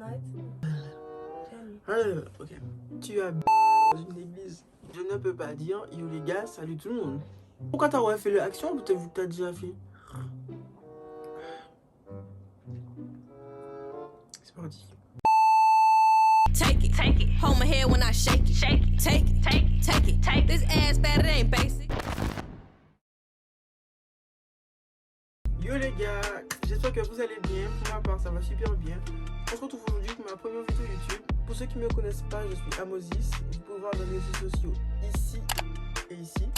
arrête. Ok. Tu as dans une église. Je ne peux pas dire, yo les gars, salut tout le monde. Pourquoi t'as refait l'action ou t'as déjà fait? C'est parti. Take it, hold my head when I shake it, take it, this ass bad, it ain't basic. Yo les gars, j'espère que vous allez bien. Pour ma part, ça va super bien. On se retrouve aujourd'hui pour ma première vidéo YouTube. Pour ceux qui ne me connaissent pas, je suis Amosis. Vous pouvez voir dans les réseaux sociaux ici et ici.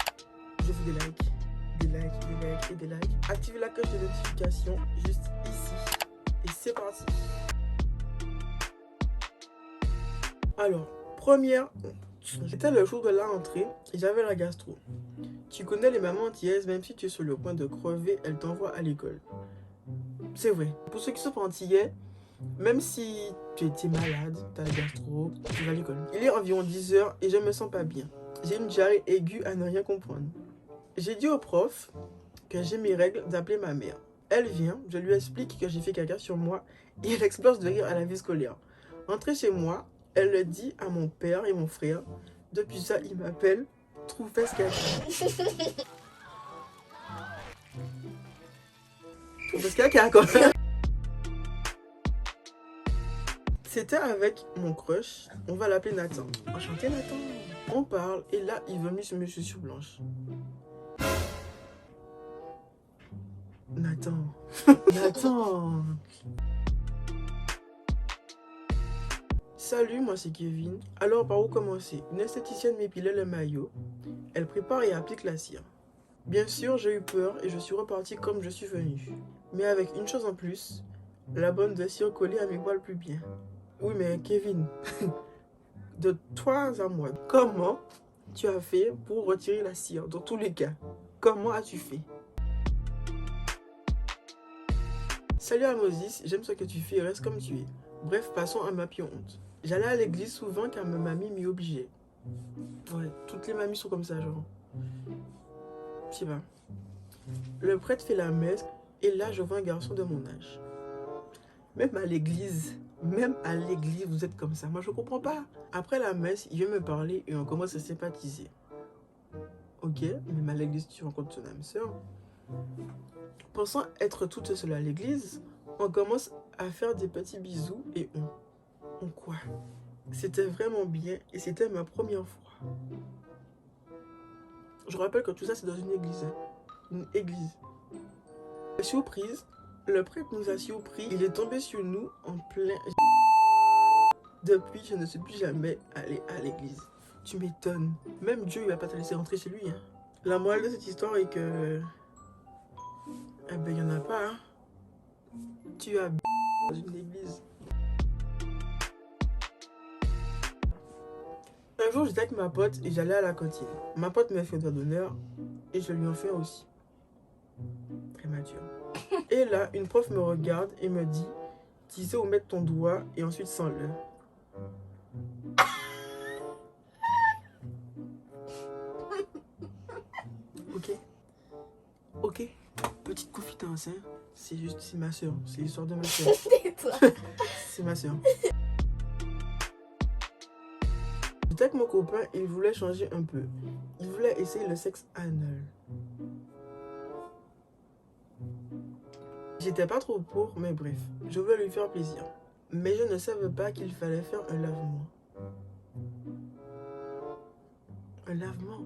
Je vous des likes, des likes, des likes et des likes. Activez la cloche de notification juste ici. Et c'est parti. Alors, première, c'était le jour de la rentrée et j'avais la gastro. Tu connais les mamans antillaises, même si tu es sur le point de crever, elles t'envoient à l'école. C'est vrai. Pour ceux qui sont pas antillais, même si tu étais malade, tu as la gastro, tu vas à l'école. Il est environ 10 h et je me sens pas bien. J'ai une diarrhée aiguë à ne rien comprendre. J'ai dit au prof que j'ai mes règles d'appeler ma mère. Elle vient, je lui explique que j'ai fait caca sur moi et elle explose de rire à la vie scolaire. Rentrée chez moi, elle le dit à mon père et mon frère. Depuis ça, ils m'appellent Troufesse caca. Troufesse caca quand même. C'était avec mon crush, on va l'appeler Nathan. Enchanté Nathan. On parle et là il vomit sur mes chaussures blanches. Nathan. Nathan. Salut, moi c'est Kevin. Alors par où commencer? Une esthéticienne m'épilait le maillot. Elle prépare et applique la cire. Bien sûr, j'ai eu peur et je suis reparti comme je suis venu. Mais avec une chose en plus, la bonne de cire collée à mes poils plus bien. Oui mais Kevin, de toi à moi, comment tu as fait pour retirer la cire dans tous les cas? Comment as-tu fait? Salut Amosis, j'aime ce que tu fais, reste comme tu es. Bref, passons à ma pire honte. J'allais à l'église souvent car ma mamie m'y obligeait. Ouais, toutes les mamies sont comme ça, genre. Je sais pas. Le prêtre fait la messe et là je vois un garçon de mon âge. Même à l'église, vous êtes comme ça. Moi je comprends pas. Après la messe, il vient me parler et on commence à sympathiser. Ok, même à l'église tu rencontres ton âme sœur. Pensant être toute seule à l'église, on commence à faire des petits bisous et on quoi? C'était vraiment bien et c'était ma première fois. Je rappelle que tout ça c'est dans une église. Hein. Une église. Surprise, le prêtre nous a surpris. Il est tombé sur nous en plein... Depuis, je ne suis plus jamais allée à l'église. Tu m'étonnes. Même Dieu, il va pas te laisser rentrer chez lui. Hein. La morale de cette histoire est que... Eh ben, il n'y en a pas. Hein. Tu as dans une église. Un jour, j'étais avec ma pote et j'allais à la cantine. Ma pote m'a fait un doigt d'honneur et je lui en fais aussi. Très mature. Et là, une prof me regarde et me dit, tu sais où mettre ton doigt et ensuite sans-le. Ok. Ok. Petite confidence, hein. C'est ma soeur. C'est l'histoire de ma soeur. C'est ma soeur. J'étais avec mon copain et il voulait changer un peu. Il voulait essayer le sexe anal. J'étais pas trop pour, mais bref. Je voulais lui faire plaisir. Mais je ne savais pas qu'il fallait faire un lavement. Un lavement.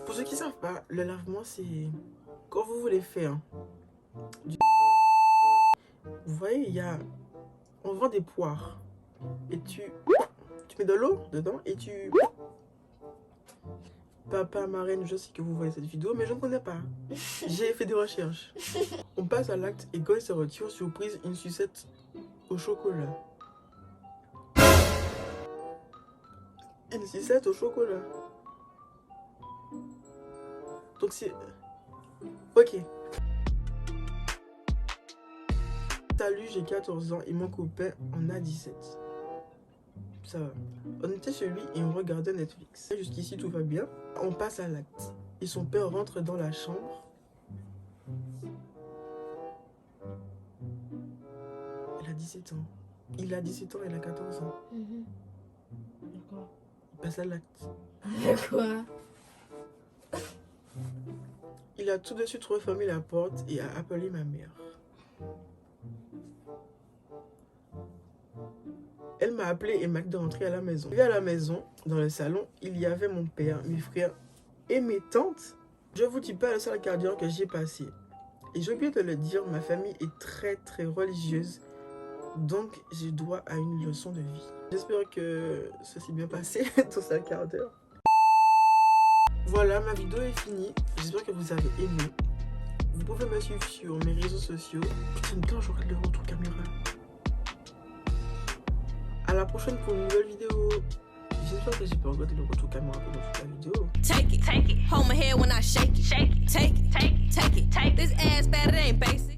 Pour ceux qui ne savent pas, le lavement c'est quand vous voulez faire du... Vous voyez, il y a... On vend des poires. Et tu mets de l'eau dedans et tu... Papa, marraine, je sais que vous voyez cette vidéo, mais je ne connais pas. J'ai fait des recherches. On passe à l'acte et quand il se retire, surprise, une sucette au chocolat. Une sucette au chocolat. Donc c'est... Ok. Salut, j'ai 14 ans et mon copain en a 17. Ça va. On était chez lui et on regardait Netflix. Jusqu'ici, tout va bien. On passe à l'acte. Et son père rentre dans la chambre. Elle a 17 ans. Il a 17 ans, elle a 14 ans. D'accord. Il passe à l'acte. Quoi? Il a tout de suite refermé la porte et a appelé ma mère. Elle m'a appelé et m'a dit de rentrer à la maison. Arrivé à la maison, dans le salon, il y avait mon père, mes frères et mes tantes. Je vous dis pas la salle cardiaque que j'ai passée. Et j'ai oublié de le dire, ma famille est très religieuse. Donc, je dois à une leçon de vie. J'espère que ça s'est bien passé, tout ça, quart d'heure. Voilà, ma vidéo est finie. J'espère que vous avez aimé. Vous pouvez me suivre sur mes réseaux sociaux. J'aime bien, je regarde le retour caméra. À la prochaine pour une nouvelle vidéo. J'espère que j'ai pas regardé le retour caméra pendant toute la vidéo. Take it, hold my head when I shake it, take it, take it, take it, take it. This ass bad, it ain't basic.